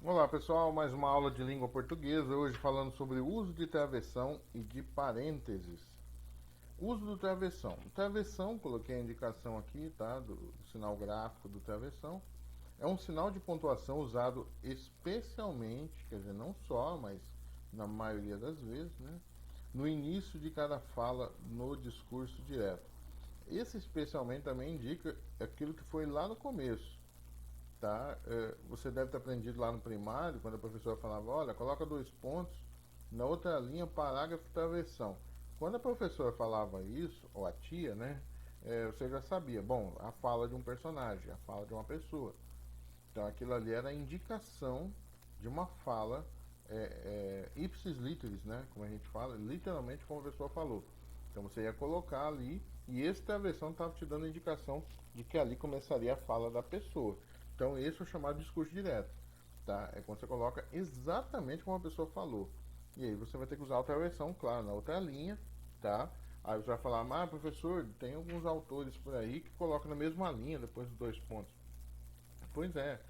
Olá pessoal, mais uma aula de língua portuguesa, hoje falando sobre o uso de travessão e de parênteses. Uso do travessão. Travessão, coloquei a indicação aqui, tá, do sinal gráfico do travessão. É um sinal de pontuação usado especialmente, quer dizer, não só, mas na maioria das vezes, né, no início de cada fala no discurso direto. Esse especialmente também indica aquilo que foi lá no começo, tá? Você deve ter aprendido lá no primário, quando a professora falava, olha, coloca dois pontos, na outra linha, parágrafo, travessão. Quando a professora falava isso, ou a tia, né, você já sabia, bom, a fala de um personagem, a fala de uma pessoa. Então aquilo ali era a indicação de uma fala ipsis literis, né, como a gente fala, literalmente como a pessoa falou. Então você ia colocar ali, e esse travessão estava te dando a indicação de que ali começaria a fala da pessoa. Então esse é o chamado discurso direto, tá? É quando você coloca exatamente como a pessoa falou. E aí você vai ter que usar a travessão, claro, na outra linha, tá? Aí você vai falar, mas professor, tem alguns autores por aí que colocam na mesma linha depois dos dois pontos. Pois é,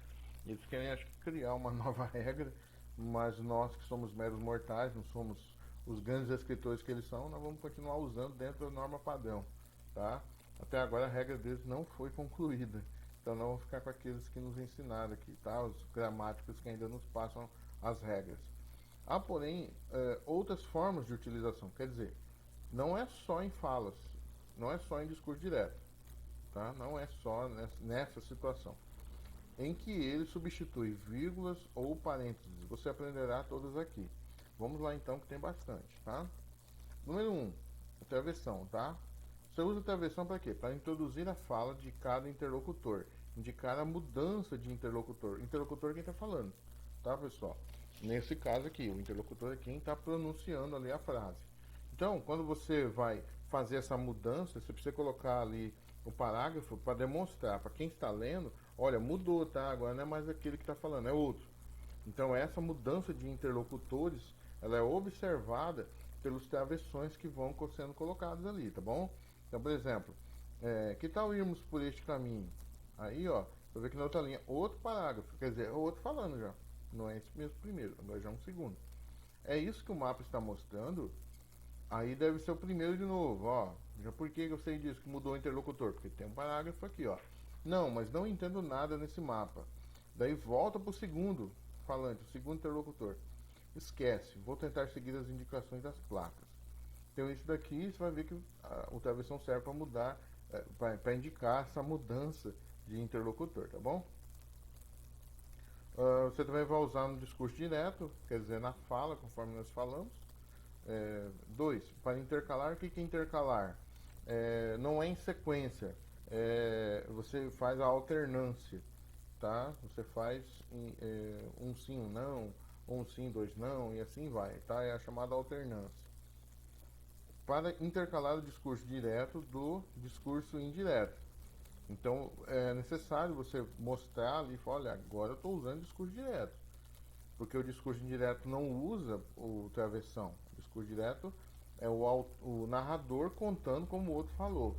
eles querem, acho que, criar uma nova regra, mas nós que somos meros mortais, não somos os grandes escritores que eles são, nós vamos continuar usando dentro da norma padrão, tá? Até agora a regra deles não foi concluída, então não vamos ficar com aqueles que nos ensinaram aqui, tá? Os gramáticos que ainda nos passam as regras. Há, porém, outras formas de utilização, quer dizer, não é só em falas, não é só em discurso direto, tá? Não é só nessa situação em que ele substitui vírgulas ou parênteses. Você aprenderá todas aqui. Vamos lá então, que tem bastante, tá? Número 1, travessão, tá? Você usa a travessão para quê? Para introduzir a fala de cada interlocutor, indicar a mudança de interlocutor. Interlocutor é quem está falando, tá, pessoal? Nesse caso aqui, o interlocutor é quem está pronunciando ali a frase. Então, quando você vai fazer essa mudança, você precisa colocar ali o parágrafo para demonstrar para quem está lendo, olha, mudou, tá? Agora não é mais aquele que está falando, é outro. Então, essa mudança de interlocutores, ela é observada pelos travessões que vão sendo colocados ali, tá bom? Então, por exemplo, que tal irmos por este caminho? Aí, ó, você vê que na outra linha, outro parágrafo, quer dizer, é o outro falando já. Não é esse mesmo primeiro, agora já é um segundo. É isso que o mapa está mostrando. Aí deve ser o primeiro de novo, ó. Já por que eu sei disso que mudou o interlocutor? Porque tem um parágrafo aqui, ó. Não, mas não entendo nada nesse mapa. Daí volta para o segundo falante, o segundo interlocutor. Esquece, vou tentar seguir as indicações das placas. Então isso daqui você vai ver que o travessão serve para mudar, para indicar essa mudança de interlocutor, tá bom? Você também vai usar no discurso direto, quer dizer, na fala, conforme nós falamos. Dois, para intercalar, o que é intercalar? Não é em sequência, você faz a alternância, tá? Você faz um sim, um não, um sim, dois não, e assim vai, tá? É a chamada alternância. Para intercalar o discurso direto do discurso indireto. Então, é necessário você mostrar ali e falar, olha, agora eu estou usando discurso direto. Porque o discurso indireto não usa o travessão. O discurso direto é o narrador contando como o outro falou.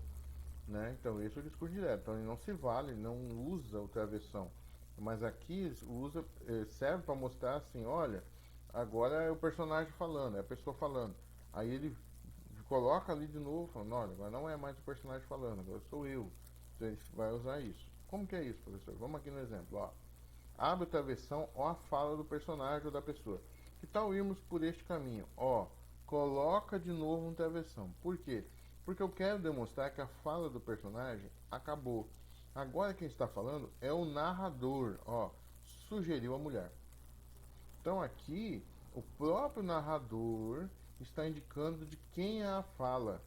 Né? Então, esse é o discurso direto. Então, ele não se vale, ele não usa o travessão. Mas aqui usa, serve para mostrar assim: olha, agora é o personagem falando, é a pessoa falando. Aí ele coloca ali de novo, falando: olha, agora não é mais o personagem falando, agora sou eu. Então, ele vai usar isso. Como que é isso, professor? Vamos aqui no exemplo. Ó. Abre a travessão ou a fala do personagem ou da pessoa. Que tal irmos por este caminho? Ó, coloca de novo um travessão. Por quê? Porque eu quero demonstrar que a fala do personagem acabou. Agora quem está falando é o narrador. Ó, sugeriu a mulher. Então aqui o próprio narrador está indicando de quem é a fala,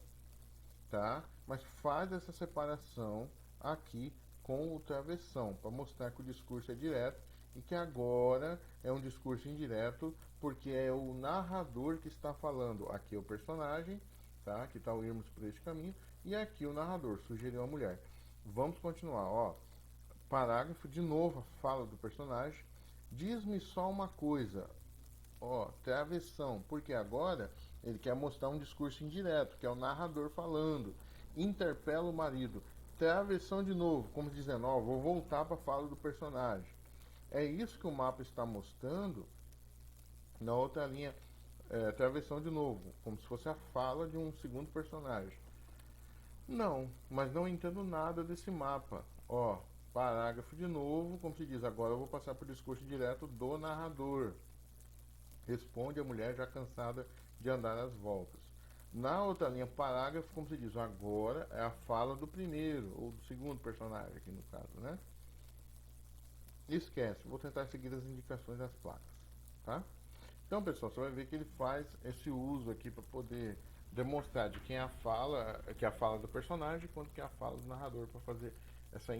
tá? Mas faz essa separação aqui com o travessão, para mostrar que o discurso é direto e que agora é um discurso indireto, porque é o narrador que está falando. Aqui é o personagem, tá? Que tal irmos por este caminho, e aqui o narrador, sugeriu a mulher. Vamos continuar, ó. Parágrafo, de novo, a fala do personagem. Diz-me só uma coisa, ó, travessão, porque agora ele quer mostrar um discurso indireto, que é o narrador falando, interpela o marido. Travessão de novo, como dizendo, ó, vou voltar para a fala do personagem. É isso que o mapa está mostrando na outra linha, travessão de novo, como se fosse a fala de um segundo personagem. Não, mas não entendo nada desse mapa. Ó, parágrafo de novo, como se diz, agora eu vou passar para o discurso direto do narrador. Responde a mulher já cansada de andar às voltas. Na outra linha, parágrafo, como se diz, agora é a fala do primeiro, ou do segundo personagem aqui no caso, né? Esquece, vou tentar seguir as indicações das placas, tá? Então, pessoal, você vai ver que ele faz esse uso aqui para poder demonstrar de quem é a fala, que é a fala do personagem, quanto que é a fala do narrador para fazer essa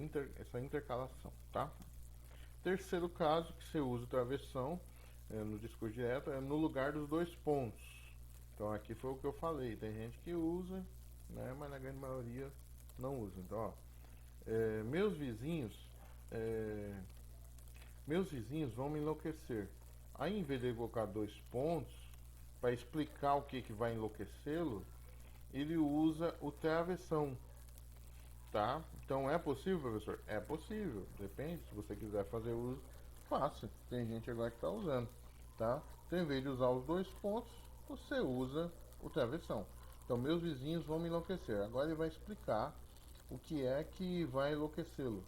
intercalação, tá? Terceiro caso que você usa travessão no discurso direto é no lugar dos dois pontos. Então aqui foi o que eu falei, tem gente que usa, né, mas na grande maioria não usa. Então, ó, meus vizinhos, é, meus vizinhos vão me enlouquecer. Aí, em vez de evocar dois pontos, para explicar o que vai enlouquecê-lo, ele usa o travessão, tá? Então, é possível, professor? É possível, depende. Se você quiser fazer uso, faça. Tem gente agora que está usando, tá? Então, em vez de usar os dois pontos, você usa o travessão. Então, meus vizinhos vão me enlouquecer. Agora ele vai explicar o que é que vai enlouquecê-lo.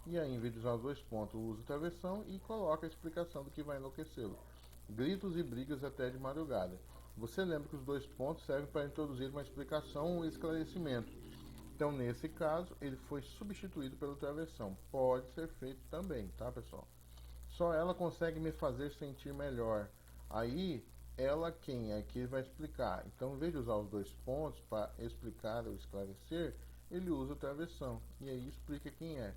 E aí, em vez de usar os dois pontos, usa o travessão e coloca a explicação do que vai enlouquecê-lo. Gritos e brigas até de madrugada. Você lembra que os dois pontos servem para introduzir uma explicação ou esclarecimento. Então, nesse caso, ele foi substituído pelo travessão. Pode ser feito também, tá, pessoal? Só ela consegue me fazer sentir melhor. Aí, ela quem é que vai explicar. Então, em vez de usar os dois pontos para explicar ou esclarecer, ele usa o travessão. E aí explica quem é.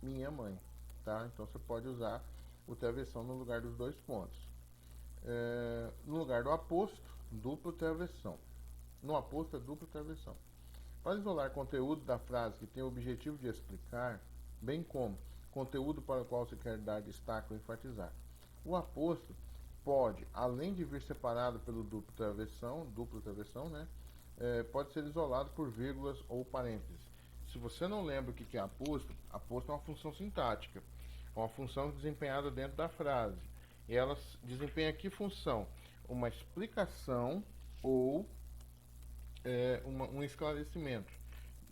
Minha mãe, tá? Então você pode usar o travessão no lugar dos dois pontos. No lugar do aposto, duplo travessão. No aposto é duplo travessão. Para isolar conteúdo da frase que tem o objetivo de explicar, bem como conteúdo para o qual se quer dar destaque ou enfatizar. O aposto pode, além de vir separado pelo duplo travessão, né? Pode ser isolado por vírgulas ou parênteses. Se você não lembra o que é aposto é uma função sintática. É uma função desempenhada dentro da frase. E ela desempenha que função? Uma explicação ou um esclarecimento.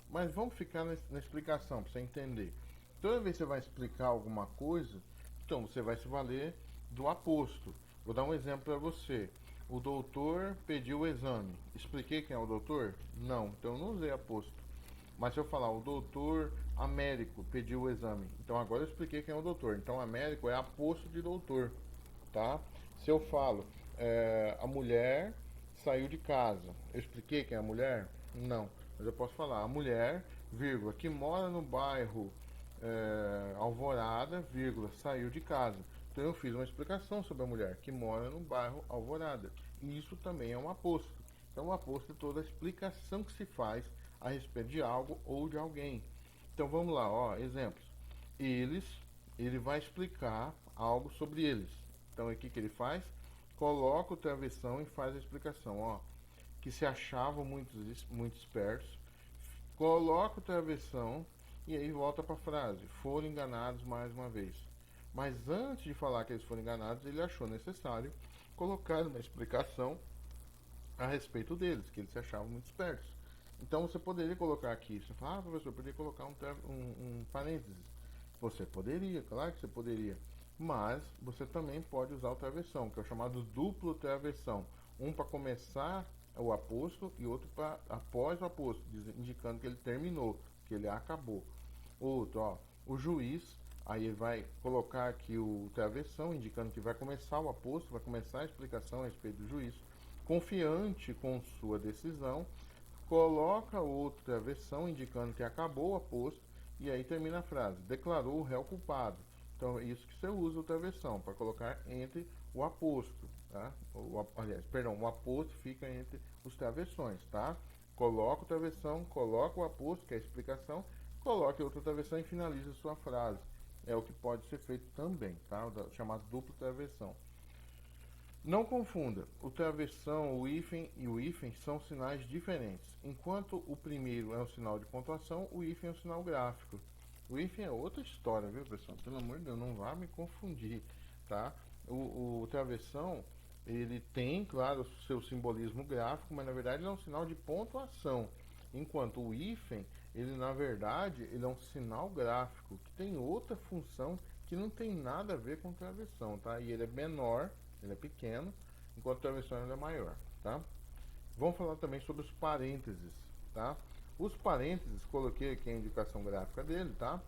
Mas vamos ficar na explicação para você entender. Toda vez que você vai explicar alguma coisa, então você vai se valer do aposto. Vou dar um exemplo para você. O doutor pediu o exame. Expliquei quem é o doutor? Não, então eu não usei aposto. Mas se eu falar o doutor Américo pediu o exame, então agora eu expliquei quem é o doutor. Então Américo é aposto de doutor, tá? Se eu falo a mulher saiu de casa, eu expliquei quem é a mulher? Não, mas eu posso falar a mulher, vírgula, que mora no bairro Alvorada, vírgula, saiu de casa. Então eu fiz uma explicação sobre a mulher que mora no bairro Alvorada. E isso também é um aposto. Então o aposto é toda a explicação que se faz a respeito de algo ou de alguém. Então vamos lá, ó, exemplos. Ele vai explicar algo sobre eles. Então aqui que ele faz? Coloca o travessão e faz a explicação, ó. Que se achavam muito espertos. Coloca o travessão e aí volta para a frase. Foram enganados mais uma vez. Mas antes de falar que eles foram enganados, ele achou necessário colocar uma explicação a respeito deles, que eles se achavam muito espertos. Então você poderia colocar aqui, você fala, professor, eu poderia colocar um parênteses. Você poderia, claro que você poderia. Mas você também pode usar o travessão, que é o chamado duplo travessão. Um para começar o aposto e outro para após o aposto, indicando que ele terminou, que ele acabou. Outro, ó, o juiz, aí ele vai colocar aqui o travessão, indicando que vai começar o aposto, vai começar a explicação a respeito do juiz. Confiante com sua decisão, coloca outra versão indicando que acabou o aposto e aí termina a frase, declarou o réu culpado. Então é isso que você usa outra versão, para colocar entre o aposto, tá? O aposto fica entre os travessões, tá? Coloca o travessão, coloca o aposto, que é a explicação, coloque outra travessão e finaliza a sua frase. É o que pode ser feito também, tá? Chamado duplo travessão. Não confunda, o travessão, o hífen e o hífen são sinais diferentes. Enquanto o primeiro é um sinal de pontuação, o hífen é um sinal gráfico. O hífen é outra história, viu, pessoal? Pelo amor de Deus, não vá me confundir, tá? O travessão, ele tem, claro, o seu simbolismo gráfico, mas na verdade ele é um sinal de pontuação. Enquanto o hífen, ele na verdade, ele é um sinal gráfico que tem outra função que não tem nada a ver com travessão, tá? E ele é menor, ele é pequeno, enquanto o travessão ele é maior, tá? Vamos falar também sobre os parênteses, tá? Os parênteses, coloquei aqui a indicação gráfica dele, tá?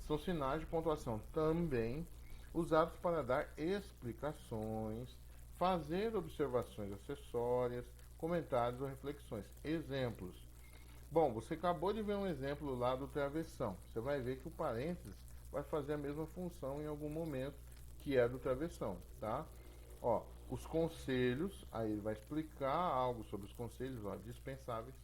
São sinais de pontuação também usados para dar explicações, fazer observações acessórias, comentários ou reflexões. Exemplos. Bom, você acabou de ver um exemplo lá do travessão. Você vai ver que o parênteses vai fazer a mesma função em algum momento que é do travessão, tá? Ó, os conselhos, aí ele vai explicar algo sobre os conselhos, ó, dispensáveis.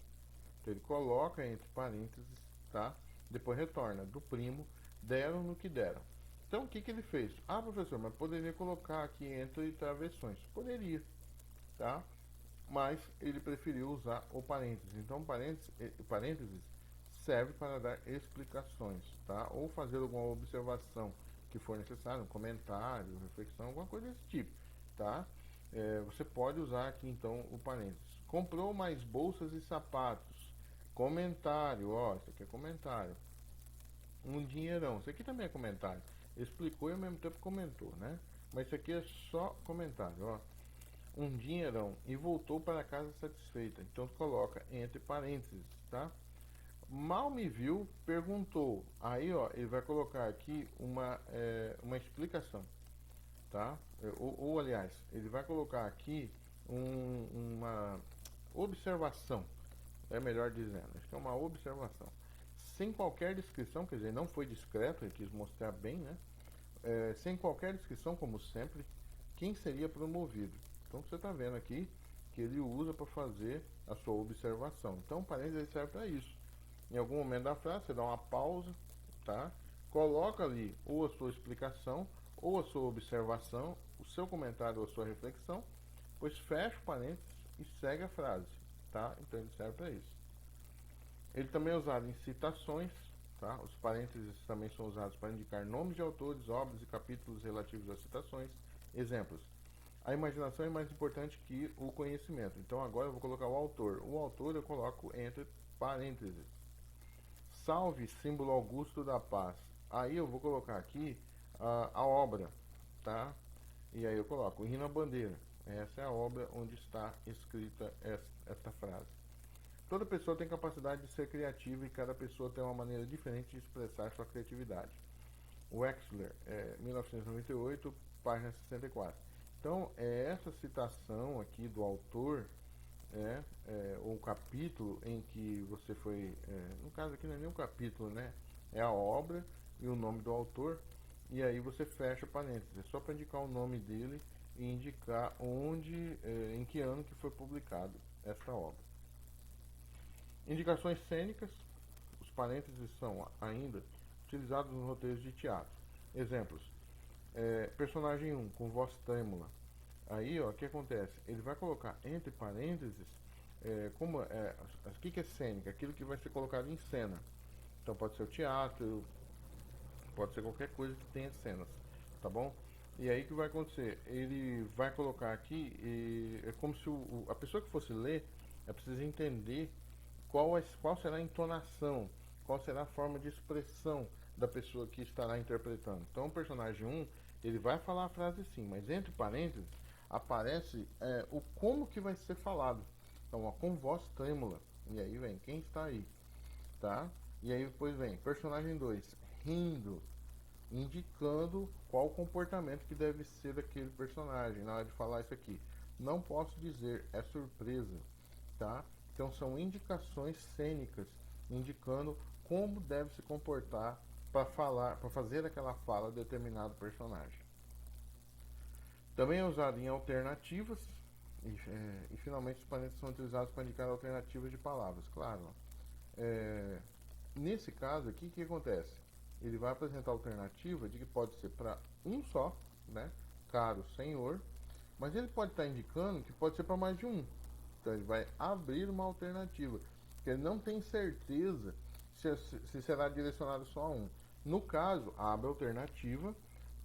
Então ele coloca entre parênteses, tá? Depois retorna do primo, deram no que deram. Então o que ele fez? Ah, professor, mas poderia colocar aqui entre travessões. Poderia, tá? Mas ele preferiu usar o parênteses. Então parênteses serve para dar explicações, tá? Ou fazer alguma observação que for necessário, um comentário, reflexão, alguma coisa desse tipo, tá? Você pode usar aqui então o parênteses. Comprou mais bolsas e sapatos. Comentário, ó, isso aqui é comentário. Um dinheirão, isso aqui também é comentário. Explicou e ao mesmo tempo comentou, né? Mas isso aqui é só comentário, ó. Um dinheirão e voltou para casa satisfeita. Então coloca entre parênteses, tá? Mal me viu, perguntou. Aí, ó, ele vai colocar aqui uma explicação, tá? Aliás, ele vai colocar aqui uma observação, é melhor dizendo. Acho que é uma observação. Sem qualquer descrição, quer dizer, não foi discreto, ele quis mostrar bem, né? Sem qualquer descrição, como sempre, quem seria promovido. Então você está vendo aqui que ele usa para fazer a sua observação. Então o parênteses serve para isso. Em algum momento da frase você dá uma pausa, tá? Coloca ali ou a sua explicação, ou a sua observação, o seu comentário ou a sua reflexão, depois fecha o parênteses e segue a frase, tá? Então ele serve para isso. Ele também é usado em citações, tá? Os parênteses também são usados para indicar nomes de autores, obras e capítulos relativos às citações. Exemplos. A imaginação é mais importante que o conhecimento. Então agora eu vou colocar o autor. O autor eu coloco entre parênteses. Salve, símbolo augusto da paz. Aí eu vou colocar aqui a obra, tá? E aí eu coloco Hino à Bandeira. Essa é a obra onde está escrita esta frase. Toda pessoa tem capacidade de ser criativa e cada pessoa tem uma maneira diferente de expressar sua criatividade. Wexler, 1998, página 64. Então, essa citação aqui do autor, o capítulo em que você foi, no caso aqui não é nem um capítulo, né? É a obra e o nome do autor, e aí você fecha parênteses, é só para indicar o nome dele e indicar onde, em que ano que foi publicado essa obra. Indicações cênicas, os parênteses são ainda utilizados nos roteiros de teatro. Exemplos, personagem 1, com voz trêmula. Aí, ó, o que acontece? Ele vai colocar entre parênteses, o que é cênica? Aquilo que vai ser colocado em cena. Então pode ser o teatro, pode ser qualquer coisa que tenha cenas, tá bom? E aí o que vai acontecer? Ele vai colocar aqui, é como se a pessoa que fosse ler, é preciso entender qual será a entonação, qual será a forma de expressão da pessoa que estará interpretando. Então o personagem 1, ele vai falar a frase sim, mas entre parênteses aparece o como que vai ser falado. Então, ó, com voz trêmula. E aí vem, quem está aí? Tá? E aí depois vem, personagem 2, rindo, indicando qual o comportamento que deve ser daquele personagem na hora de falar isso aqui. Não posso dizer, é surpresa, tá? Então são indicações cênicas indicando como deve se comportar para falar, para fazer aquela fala de determinado personagem. Também é usado em alternativas e finalmente os parênteses são utilizados para indicar alternativas de palavras. Claro, nesse caso aqui, o que acontece? Ele vai apresentar a alternativa de que pode ser para um só, né? Caro senhor, mas ele pode estar indicando que pode ser para mais de um. Então ele vai abrir uma alternativa, porque ele não tem certeza se será direcionado só a um. No caso, abre a alternativa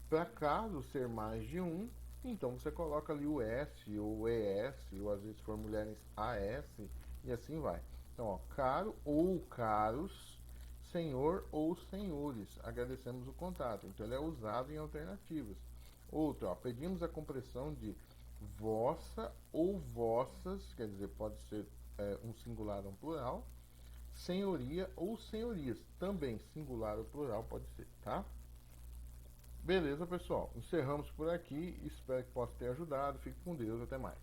para caso ser mais de um, então você coloca ali o S ou o ES, ou às vezes se for mulheres AS, e assim vai. Então, ó, caro ou caros, senhor ou senhores, agradecemos o contato. Então, ele é usado em alternativas. Outro, ó, pedimos a compressão de vossa ou vossas, quer dizer, pode ser um singular ou um plural, senhoria ou senhorias, também singular ou plural pode ser, tá? Beleza, pessoal. Encerramos por aqui. Espero que possa ter ajudado. Fique com Deus. Até mais.